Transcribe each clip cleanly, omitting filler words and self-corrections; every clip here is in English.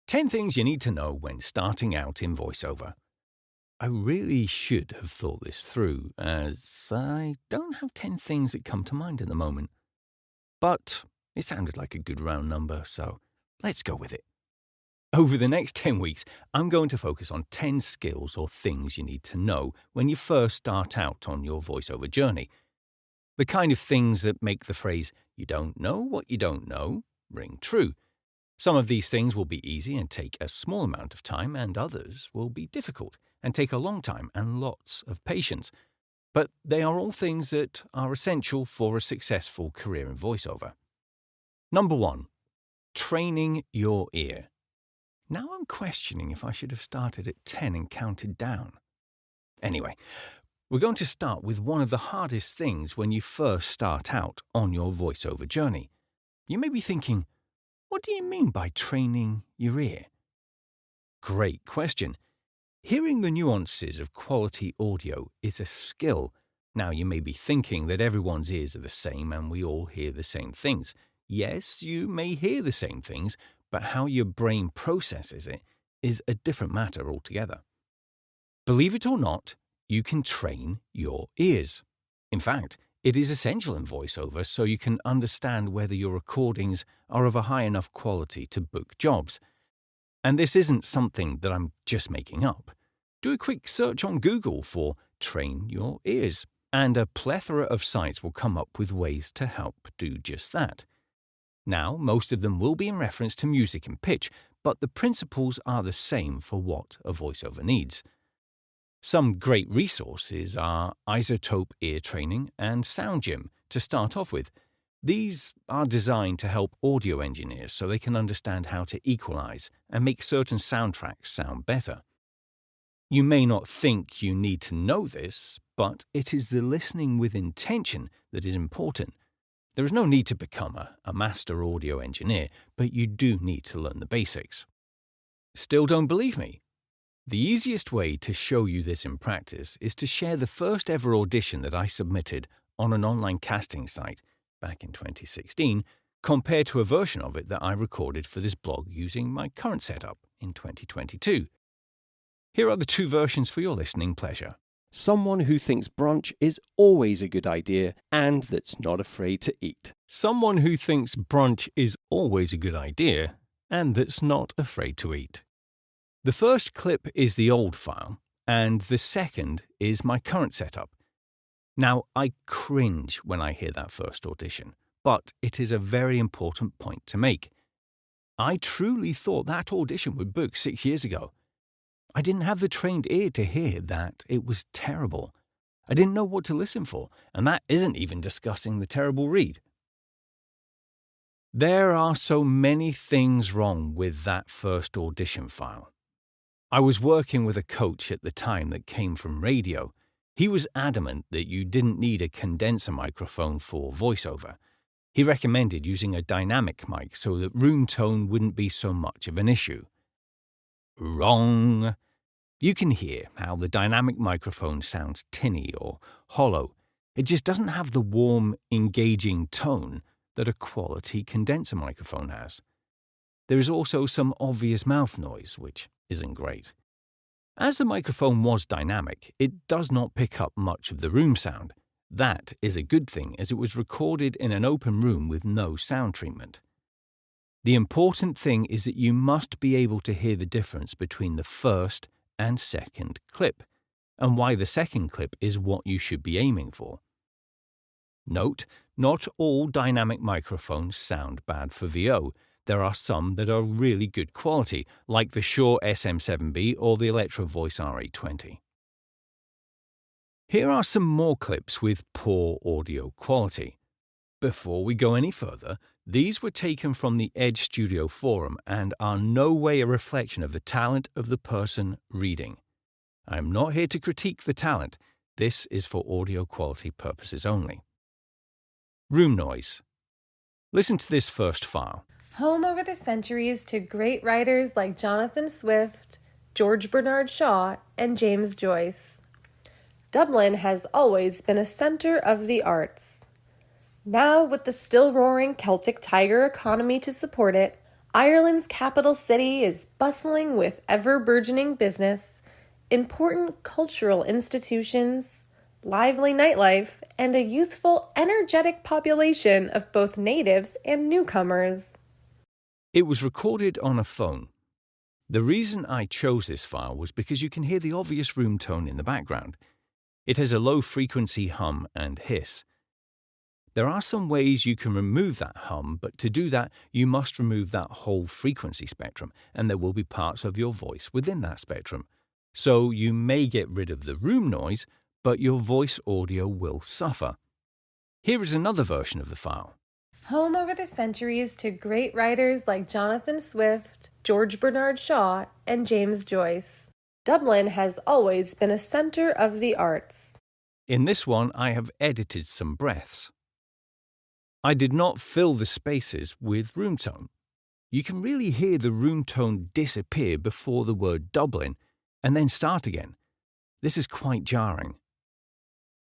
10 things you need to know when starting out in voiceover. I really should have thought this through, as I don't have 10 things that come to mind at the moment. But it sounded like a good round number, so let's go with it. Over the next 10 weeks, I'm going to focus on 10 skills or things you need to know when you first start out on your voiceover journey. The kind of things that make the phrase, "you don't know what you don't know," ring true. Some of these things will be easy and take a small amount of time, and others will be difficult and take a long time and lots of patience. But they are all things that are essential for a successful career in voiceover. Number 1. Training your ear. Now I'm questioning if I should have started at 10 and counted down. Anyway, we're going to start with one of the hardest things when you first start out on your voiceover journey. You may be thinking, what do you mean by training your ear? Great question. Hearing the nuances of quality audio is a skill. Now, you may be thinking that everyone's ears are the same and we all hear the same things. Yes, you may hear the same things, but how your brain processes it is a different matter altogether. Believe it or not, you can train your ears. In fact, it is essential in voiceover so you can understand whether your recordings are of a high enough quality to book jobs. And this isn't something that I'm just making up. Do a quick search on Google for "train your ears," and a plethora of sites will come up with ways to help do just that. Now, most of them will be in reference to music and pitch, but the principles are the same for what a voiceover needs. Some great resources are Isotope Ear Training and Sound Gym to start off with. These are designed to help audio engineers so they can understand how to equalize and make certain soundtracks sound better. You may not think you need to know this, but it is the listening with intention that is important. There is no need to become a master audio engineer, but you do need to learn the basics. Still don't believe me? The easiest way to show you this in practice is to share the first ever audition that I submitted on an online casting site back in 2016, compared to a version of it that I recorded for this blog using my current setup in 2022. Here are the two versions for your listening pleasure. Someone who thinks brunch is always a good idea and that's not afraid to eat. Someone who thinks brunch is always a good idea and that's not afraid to eat. The first clip is the old file, and the second is my current setup. Now, I cringe when I hear that first audition, but it is a very important point to make. I truly thought that audition would book 6 years ago. I didn't have the trained ear to hear that it was terrible. I didn't know what to listen for, and that isn't even discussing the terrible read. There are so many things wrong with that first audition file. I was working with a coach at the time that came from radio. He was adamant that you didn't need a condenser microphone for voiceover. He recommended using a dynamic mic so that room tone wouldn't be so much of an issue. Wrong. You can hear how the dynamic microphone sounds tinny or hollow. It just doesn't have the warm, engaging tone that a quality condenser microphone has. There is also some obvious mouth noise, which isn't great. As the microphone was dynamic, it does not pick up much of the room sound. That is a good thing, as it was recorded in an open room with no sound treatment. The important thing is that you must be able to hear the difference between the first and second clip, and why the second clip is what you should be aiming for. Note, not all dynamic microphones sound bad for VO. There are some that are really good quality, like the Shure SM7B or the Electro Voice RA20. Here are some more clips with poor audio quality. Before we go any further, these were taken from the Edge Studio forum and are no way a reflection of the talent of the person reading. I am not here to critique the talent. This is for audio quality purposes only. Room noise. Listen to this first file. Home over the centuries to great writers like Jonathan Swift, George Bernard Shaw, and James Joyce. Dublin has always been a center of the arts. Now, with the still-roaring Celtic Tiger economy to support it, Ireland's capital city is bustling with ever-burgeoning business, important cultural institutions, lively nightlife, and a youthful, energetic population of both natives and newcomers. It was recorded on a phone. The reason I chose this file was because you can hear the obvious room tone in the background. It has a low-frequency hum and hiss. There are some ways you can remove that hum, but to do that, you must remove that whole frequency spectrum, and there will be parts of your voice within that spectrum. So you may get rid of the room noise, but your voice audio will suffer. Here is another version of the file. Home over the centuries to great writers like Jonathan Swift, George Bernard Shaw, and James Joyce, Dublin has always been a center of the arts. In this one, I have edited some breaths. I did not fill the spaces with room tone. You can really hear the room tone disappear before the word Dublin and then start again. This is quite jarring.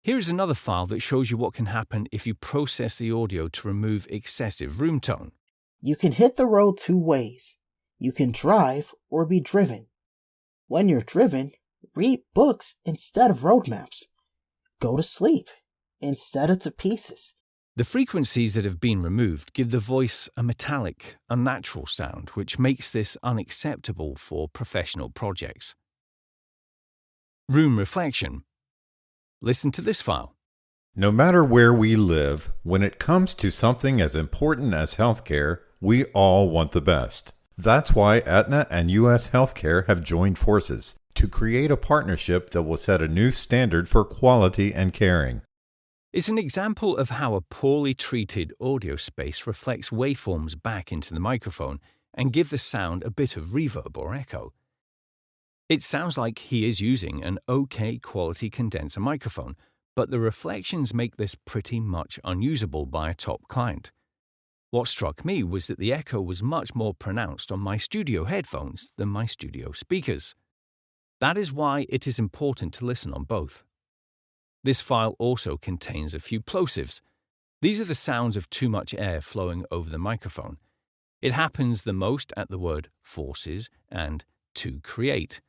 Here is another file that shows you what can happen if you process the audio to remove excessive room tone. You can hit the road two ways. You can drive or be driven. When you're driven, read books instead of road maps. Go to sleep instead of to pieces. The frequencies that have been removed give the voice a metallic, unnatural sound, which makes this unacceptable for professional projects. Room reflection. Listen to this file. No matter where we live, when it comes to something as important as healthcare, we all want the best. That's why Aetna and US Healthcare have joined forces to create a partnership that will set a new standard for quality and caring. It's an example of how a poorly treated audio space reflects waveforms back into the microphone and give the sound a bit of reverb or echo. It sounds like he is using an okay quality condenser microphone, but the reflections make this pretty much unusable by a top client. What struck me was that the echo was much more pronounced on my studio headphones than my studio speakers. That is why it is important to listen on both. This file also contains a few plosives. These are the sounds of too much air flowing over the microphone. It happens the most at the word forces and to create.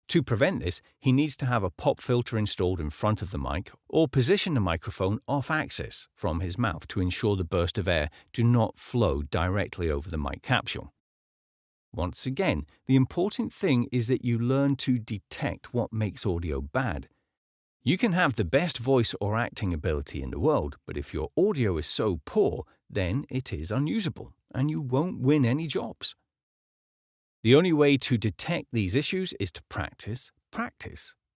To prevent this, he needs to have a pop filter installed in front of the mic or position the microphone off-axis from his mouth to ensure the burst of air do not flow directly over the mic capsule. Once again, the important thing is that you learn to detect what makes audio bad. You can have the best voice or acting ability in the world, but if your audio is so poor, then it is unusable, and you won't win any jobs. The only way to detect these issues is to practice,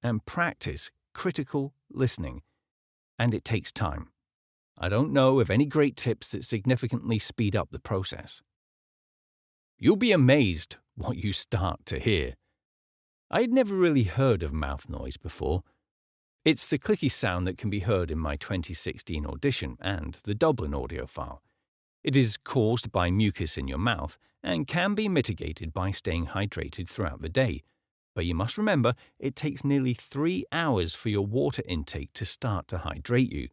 and practice critical listening. And it takes time. I don't know of any great tips that significantly speed up the process. You'll be amazed what you start to hear. I had never really heard of mouth noise before. It's the clicky sound that can be heard in my 2016 audition and the Dublin audio file. It is caused by mucus in your mouth and can be mitigated by staying hydrated throughout the day. But you must remember, it takes nearly 3 hours for your water intake to start to hydrate you.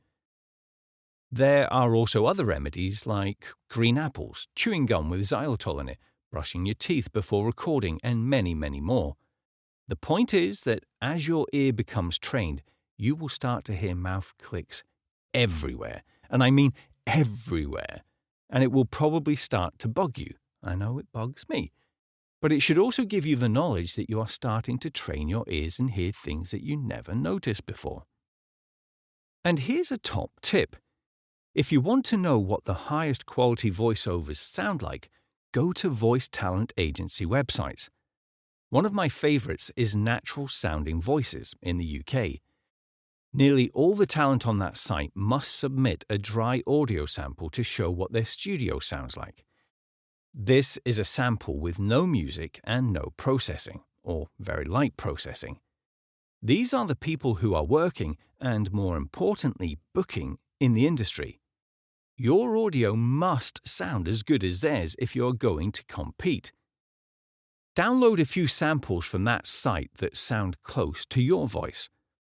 There are also other remedies like green apples, chewing gum with xylitol in it, brushing your teeth before recording, and many, many more. The point is that as your ear becomes trained, you will start to hear mouth clicks everywhere, and I mean everywhere, and it will probably start to bug you. I know it bugs me. But it should also give you the knowledge that you are starting to train your ears and hear things that you never noticed before. And here's a top tip. If you want to know what the highest quality voiceovers sound like, go to voice talent agency websites. One of my favorites is Natural Sounding Voices in the UK. Nearly all the talent on that site must submit a dry audio sample to show what their studio sounds like. This is a sample with no music and no processing, or very light processing. These are the people who are working, and more importantly, booking, in the industry. Your audio must sound as good as theirs if you're going to compete. Download a few samples from that site that sound close to your voice.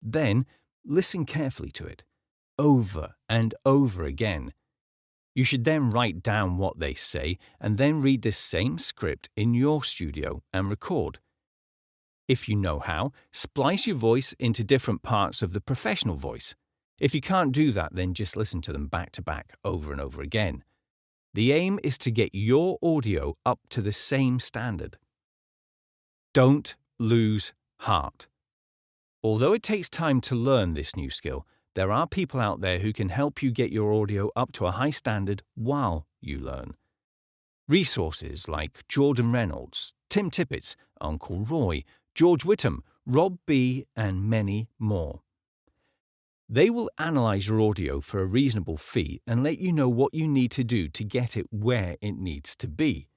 Then, listen carefully to it, over and over again. You should then write down what they say and then read the same script in your studio and record. If you know how, splice your voice into different parts of the professional voice. If you can't do that, then just listen to them back to back over and over again. The aim is to get your audio up to the same standard. Don't lose heart. Although it takes time to learn this new skill, there are people out there who can help you get your audio up to a high standard while you learn. Resources like Jordan Reynolds, Tim Tippett's, Uncle Roy, George Whittam, Rob B., and many more. They will analyze your audio for a reasonable fee and let you know what you need to do to get it where it needs to be.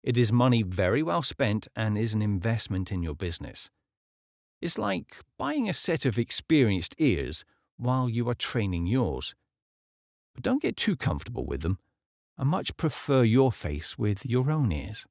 It is money very well spent and is an investment in your business. It's like buying a set of experienced ears while you are training yours. But don't get too comfortable with them. I much prefer your face with your own ears.